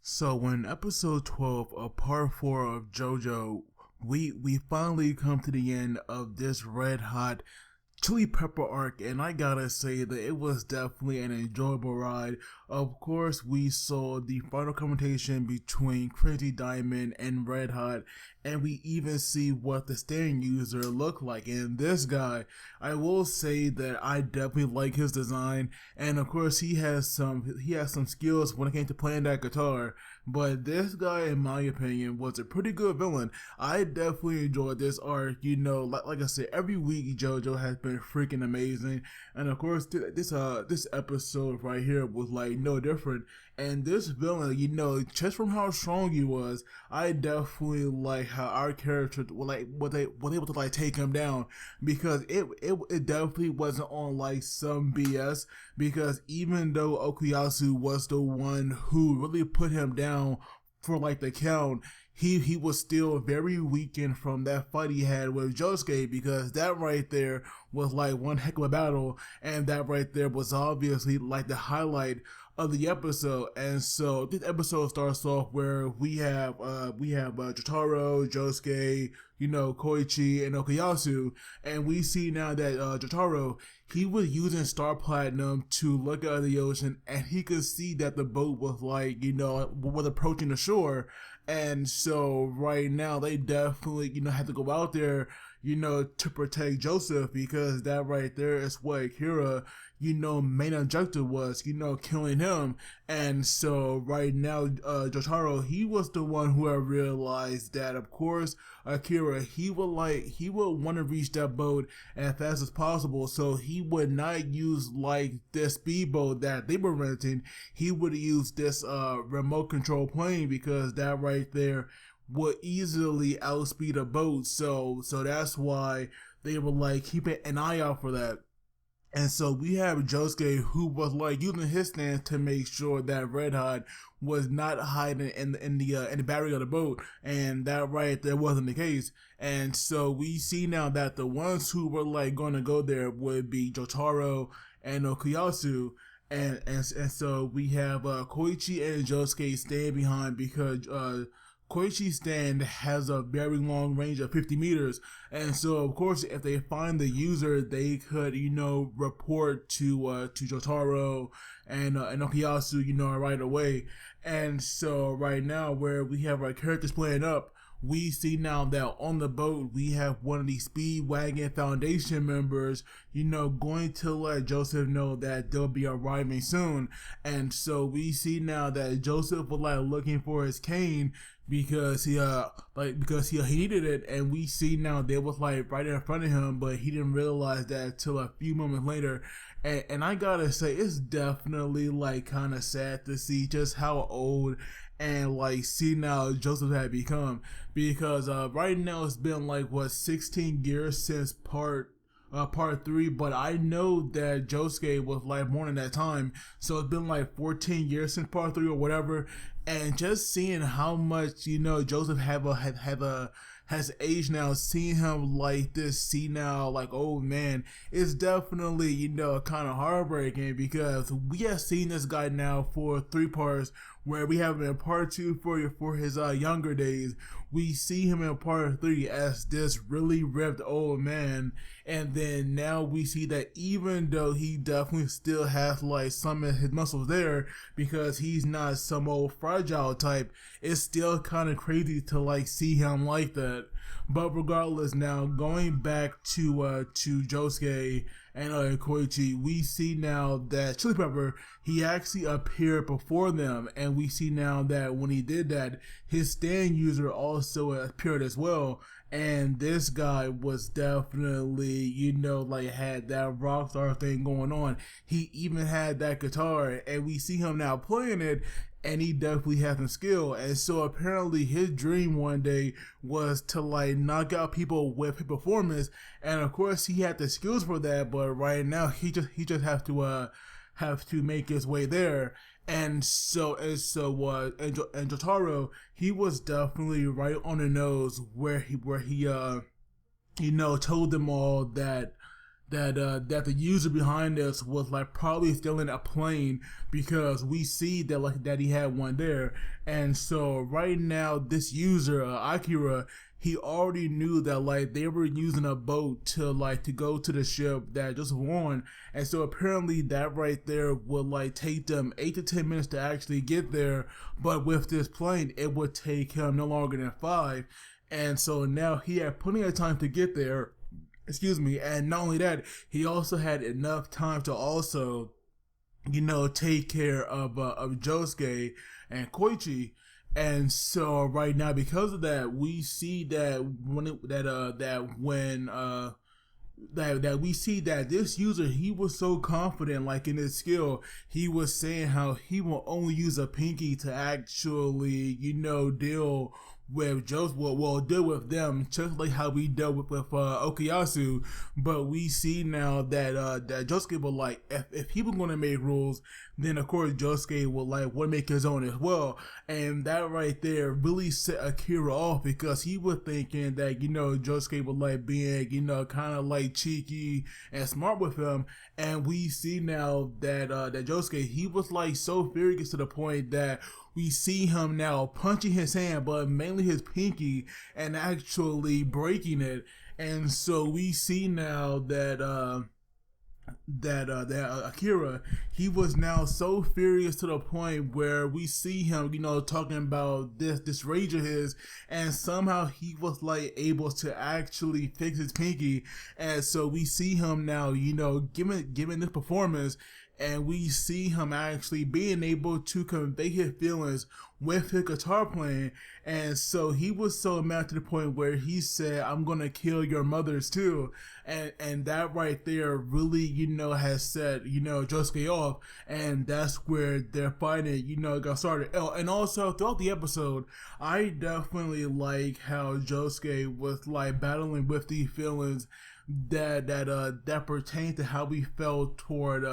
So in episode 12 of part 4 of JoJo, we finally come to the end of this red hot chili pepper arc, and I gotta say that it was definitely an enjoyable ride. Of course, we saw the final confrontation between Crazy Diamond and Red Hot, and we even see what the stand user looked like. And this guy, I will say that I definitely like his design, and of course he has some skills when it came to playing that guitar. But this guy, in my opinion, was a pretty good villain. I definitely enjoyed this arc. You know, like I said, every week JoJo has been freaking amazing, and of course this episode right here was like no different. And this villain, you know, just from how strong he was, I definitely like how our characters were able to like take him down, because it definitely wasn't on like some BS. Because even though Okuyasu was the one who really put him down for like the count, he was still very weakened from that fight he had with Josuke, because that right there was like one heck of a battle, and that right there was obviously like the highlight of the episode. And so this episode starts off where we have Jotaro, Josuke, you know, Koichi, and Okuyasu, and we see now that Jotaro, he was using Star Platinum to look out of the ocean, and he could see that the boat was like, you know, was approaching the shore. And so right now they definitely, you know, have to go out there, you know, to protect Joseph, because that right there is what Akira, you know, main objective was, you know, killing him. And so right now, Jotaro, he was the one who had realized that, of course, Akira, he would want to reach that boat as fast as possible. So he would not use like this speedboat that they were renting. He would use this remote control plane, because that right there would easily outspeed a boat. So that's why they were like keeping an eye out for that. And so we have Josuke, who was like using his stance to make sure that Red Hot was not hiding in the battery of the boat, and that right there wasn't the case. And so we see now that the ones who were like going to go there would be Jotaro and Okuyasu. And so we have Koichi and Josuke staying behind, because Koichi's stand has a very long range of 50 meters. And so, of course, if they find the user, they could, you know, report to Jotaro and Okuyasu, you know, right away. And so right now, where we have our characters playing up, we see now that on the boat, we have one of the Speedwagon Foundation members, you know, going to let Joseph know that they'll be arriving soon. And so we see now that Joseph was like looking for his cane, because he needed it. And we see now they was like right in front of him, but he didn't realize that till a few moments later. And I gotta say, it's definitely like kind of sad to see just how old and like senile Joseph had become, because right now it's been like 16 years since part 3, but I know that Josuke was like more than that time, so it's been like 14 years since part 3 or whatever. And just seeing how much, you know, Joseph has aged now, seeing him like this senile, like old man, is definitely, you know, kind of heartbreaking, because we have seen this guy now for 3 parts, where we have him in part 2 for his younger days. We see him in part 3 as this really ripped old man, and then now we see that even though he definitely still has like some of his muscles there, because he's not some old fragile type, it's still kind of crazy to like see him like that. But regardless, now going back to Josuke and Koichi, we see now that Chili Pepper, he actually appeared before them, and we see now that when he did that, his stand user also appeared as well. And this guy was definitely, you know, like had that rock star thing going on. He even had that guitar, and we see him now playing it, and he definitely has some skill. And so apparently his dream one day was to like knock out people with his performance, and of course he had the skills for that. But right now he just have to make his way there. And Jotaro, he was definitely right on the nose, where he you know, told them all that that the user behind this was like probably stealing a plane, because we see that like that he had one there. And so right now this user Akira, he already knew that like they were using a boat to go to the ship that just won. And so apparently that right there would like take them 8 to 10 minutes to actually get there, but with this plane it would take him no longer than 5. And so now he had plenty of time to get there. Excuse me. And not only that, he also had enough time to also, take care of Josuke and Koichi. And so right now, because of that, we see that we see that this user, he was so confident like in his skill, he was saying how he will only use a pinky to actually deal with deal with them, just like how we dealt with Okuyasu. But we see now that that Josuke will like, if he was going to make rules, then of course Josuke would make his own as well. And that right there really set Akira off, because he was thinking that Josuke was like being kind of like cheeky and smart with him. And we see now that that Josuke, he was like so furious to the point that we see him now punching his hand, but mainly his pinky, and actually breaking it. And so we see now that that Akira, he was now so furious to the point where we see him, talking about this rage of his, and somehow he was like able to actually fix his pinky. And so we see him now, giving this performance. And we see him actually being able to convey his feelings with his guitar playing. And so he was so mad to the point where he said, "I'm gonna kill your mothers too." And that right there really, has set, Josuke off. And that's where their fighting, got started. Oh, and also throughout the episode, I definitely like how Josuke was like battling with these feelings that pertain to how we felt toward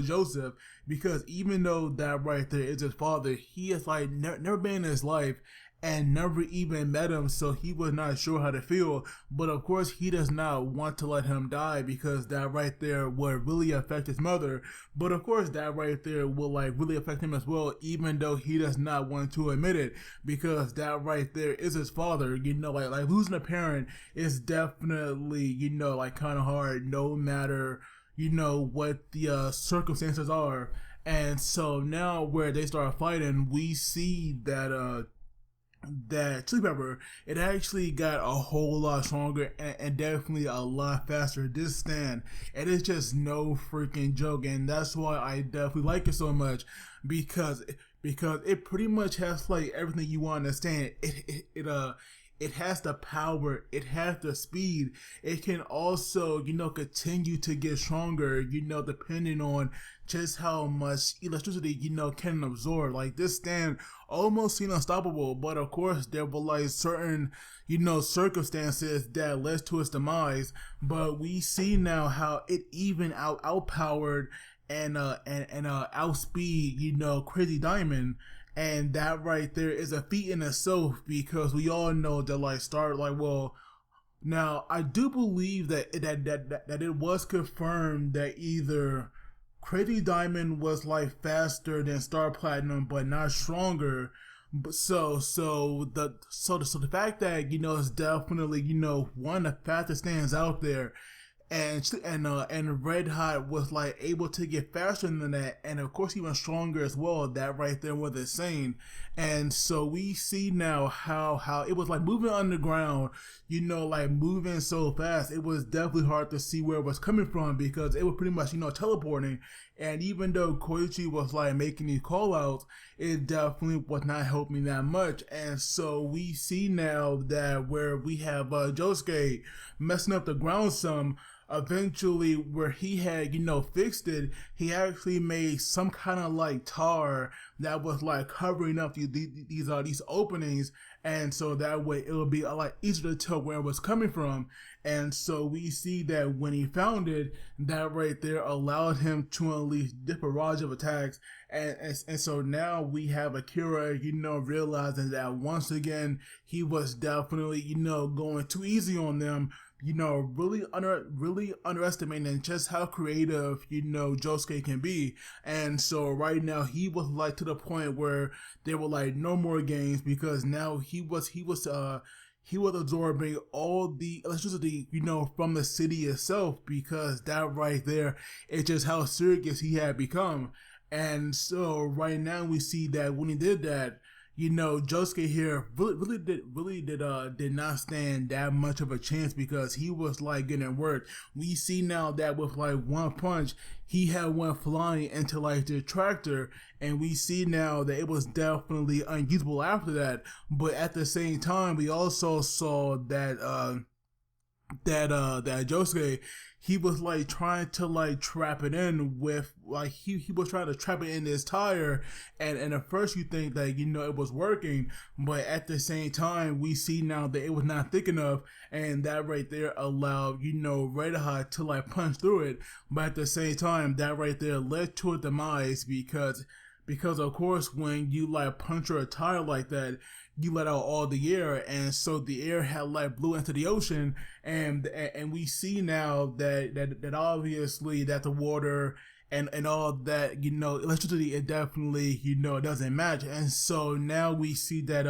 Joseph, because even though that right there is his father, he has like never been in his life and never even met him, so he was not sure how to feel. But of course he does not want to let him die, because that right there would really affect his mother. But of course that right there will like really affect him as well, even though he does not want to admit it, because that right there is his father. Like losing a parent is definitely like kind of hard, no matter what the circumstances are. And so now where they start fighting, we see that that Chili Pepper, it actually got a whole lot stronger and definitely a lot faster. This stand, it is just no freaking joke, and that's why I definitely like it so much, because it pretty much has like everything you want to understand. It has the power, it has the speed, it can also, continue to get stronger, depending on just how much electricity, can absorb. Like this stand almost seemed unstoppable, but of course there were like certain, circumstances that led to its demise. But we see now how it even outpowered and outspeed, Crazy Diamond. And that right there is a feat in itself, because we all know that now I do believe that it was confirmed that either Crazy Diamond was like faster than Star Platinum but not stronger. But so the fact that it's definitely one of the fastest stands out there, and Red Hot was like able to get faster than that, and of course even stronger as well. That right there was insane. And so we see now how it was like moving underground, like moving so fast. It was definitely hard to see where it was coming from, because it was pretty much teleporting. And even though Koichi was like making these call outs, it definitely was not helping that much. And so we see now that where we have Josuke messing up the ground some, eventually where he had fixed it, he actually made some kind of like tar that was like covering up these openings, and so that way it would be a lot easier to tell where it was coming from. And so we see that when he found it, that right there allowed him to unleash this barrage of attacks. And so now we have Akira, realizing that once again he was definitely going too easy on them, really underestimating just how creative, Josuke can be. And so right now he was like to the point where they were like no more games, because now he was absorbing all the electricity, from the city itself, because that right there is just how serious he had become. And so right now we see that when he did that, Josuke here did not stand that much of a chance, because he was like getting worked. We see now that with like one punch, he had went flying into like the tractor, and we see now that it was definitely unusable after that. But at the same time, we also saw that that Josuke, he was like trying to like trap it in with like he was trying to trap it in his tire, and at first you think that it was working, but at the same time we see now that it was not thick enough, and that right there allowed Red Hot to like punch through it. But at the same time, that right there led to a demise, because of course when you like puncture a tire like that, you let out all the air, and so the air had like blew into the ocean, and we see now that obviously that the water and all that electricity, it definitely it doesn't match. And so now we see that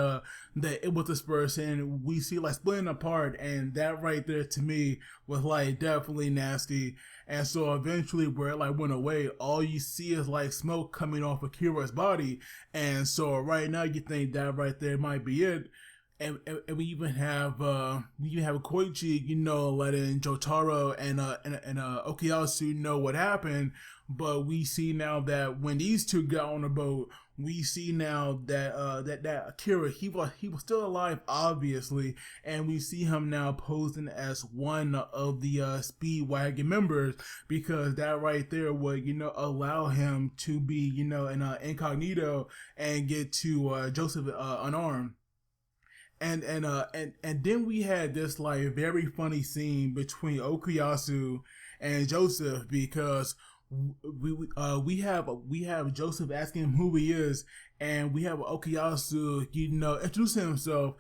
that it was dispersed, and we see like splitting apart, and that right there to me was like definitely nasty. And so eventually where it like went away, all you see is like smoke coming off of Kira's body. And so right now you think that right there might be it. And we even have Koichi, letting Jotaro and Okuyasu know what happened. But we see now that when these two got on the boat, we see now that that Akira, he was still alive, obviously, and we see him now posing as one of the Speedwagon members, because that right there would allow him to be in incognito and get to Joseph unarmed. And then we had this like very funny scene between Okuyasu and Joseph, because we have Joseph asking him who he is, and we have Okuyasu introducing himself,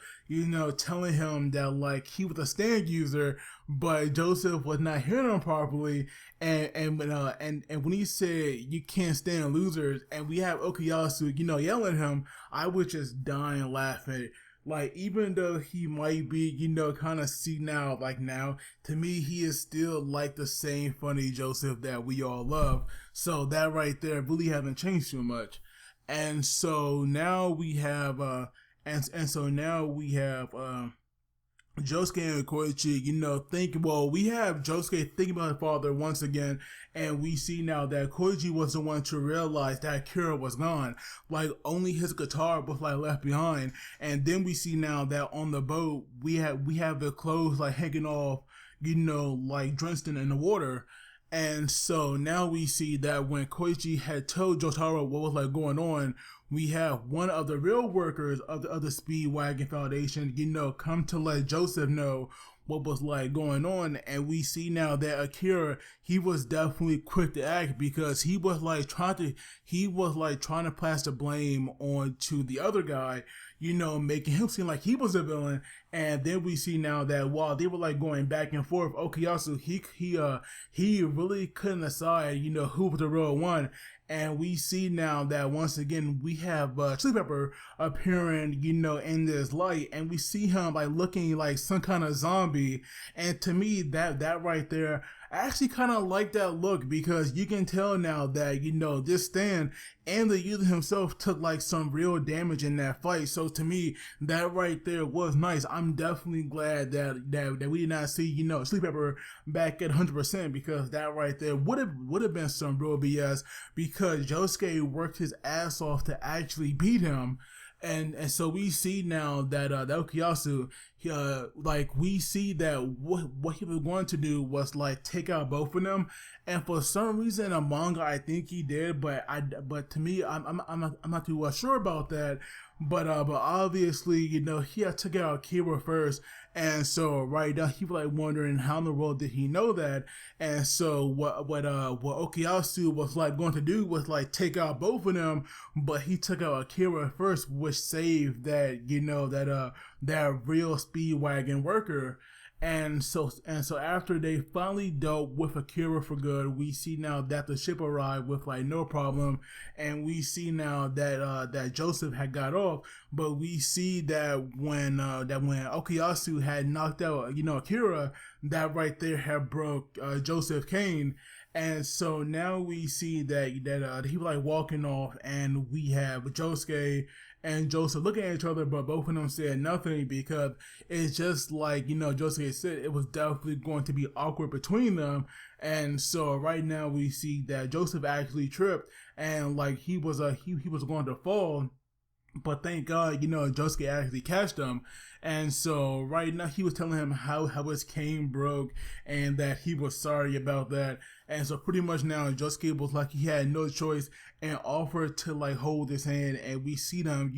telling him that like he was a stand user, but Joseph was not hearing him properly, and when he said you can't stand losers, and we have Okuyasu yelling at him, I was just dying laughing. Like, even though he might be, kind of senile, like now, to me, he is still like the same funny Joseph that we all love. So that right there really hasn't changed too much. And so now we have, Josuke and Koichi, we have Josuke thinking about his father once again, and we see now that Koichi was the one to realize that Akira was gone. Like, only his guitar was like left behind, and then we see now that on the boat, we have the clothes like hanging off, like drenched in the water. And so now we see that when Koichi had told Jotaro what was like going on, we have one of the real workers of the Speedwagon Foundation, come to let Joseph know what was like going on. And we see now that Akira, he was definitely quick to act, because he was like trying to pass the blame on to the other guy, making him seem like he was a villain. And then we see now that while they were like going back and forth, Okuyasu, he really couldn't decide, who was the real one. And we see now that once again we have Chili Pepper appearing, in this light, and we see him like looking like some kind of zombie. And to me, that right there, I actually kind of like that look, because you can tell now that this stand and the user himself took like some real damage in that fight. So to me, that right there was nice. I'm definitely glad that we did not see Chili Pepper back at 100%, because that right there would have been some real BS, because Josuke worked his ass off to actually beat him. And so we see now that Okuyasu, we see that what he was going to do was like take out both of them, and for some reason in the manga I think he did, but to me I'm not too sure about that. But obviously he had took out Akira first, and so right now he was like wondering how in the world did he know that. And so what Okuyasu was like going to do was like take out both of them, but he took out Akira first, which saved that that real Speedwagon worker. And so after they finally dealt with Akira for good, we see now that the ship arrived with like no problem, and we see now that Joseph had got off. But we see that when Okuyasu had knocked out Akira, that right there had broke Joseph Kane. And so now we see that he was like walking off, and we have Josuke and Joseph looking at each other, but both of them said nothing because it's just like Josuke said, it was definitely going to be awkward between them. And so right now we see that Joseph actually tripped, and like he was going to fall. But thank God, Josuke actually catched him. And so right now he was telling him how his cane broke and that he was sorry about that. And so pretty much now Josuke was like he had no choice and offered to like hold his hand, and we see them,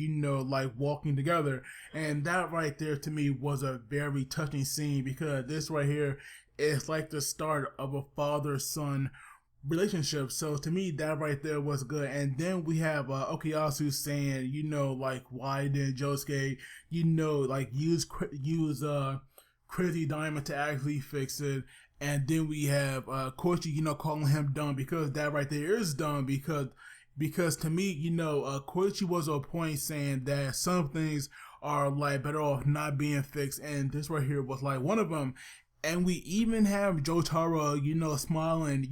like walking together. And that right there to me was a very touching scene, because this right here is like the start of a father-son relationship. So to me, that right there was good. And then we have Okuyasu saying, like, why did Josuke, like use Crazy Diamond to actually fix it? And then we have Koichi, calling him dumb, because that right there is dumb, because to me, Koichi was on a point saying that some things are like better off not being fixed, and this right here was like one of them. And we even have Jotaro, smiling,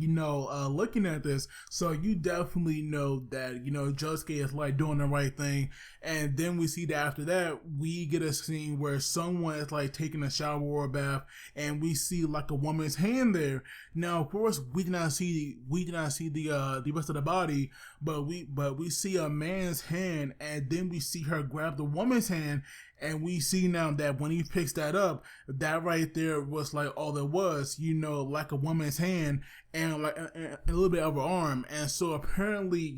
looking at this. So you definitely know that, Josuke is like doing the right thing. And then we see that after that, we get a scene where someone is like taking a shower or a bath, and we see like a woman's hand there. Now, of course, we did not see the rest of the body, but we see a man's hand, and then we see her grab the woman's hand. And we see now that when he picks that up, that right there was like all there was, like a woman's hand and like a little bit of her arm. And so apparently,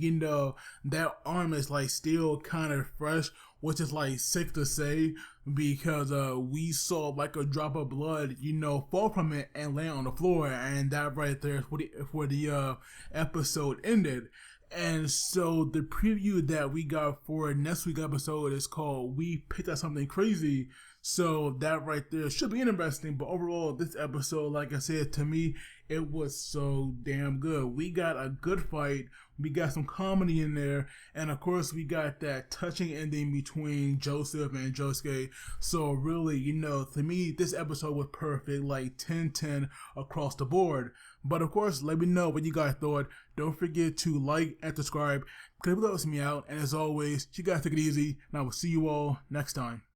that arm is like still kind of fresh, which is like sick to say, because we saw like a drop of blood, fall from it and land on the floor. And that right there is where the episode ended. And so the preview that we got for next week's episode is called We Picked Out Something Crazy. So that right there should be interesting. But overall, this episode, like I said, to me, it was so damn good. We got a good fight. We got some comedy in there. And of course, we got that touching ending between Joseph and Josuke. So really, to me, this episode was perfect, like 10/10 across the board. But of course, let me know what you guys thought. Don't forget to like and subscribe, because it helps me out. And as always, you guys take it easy, and I will see you all next time.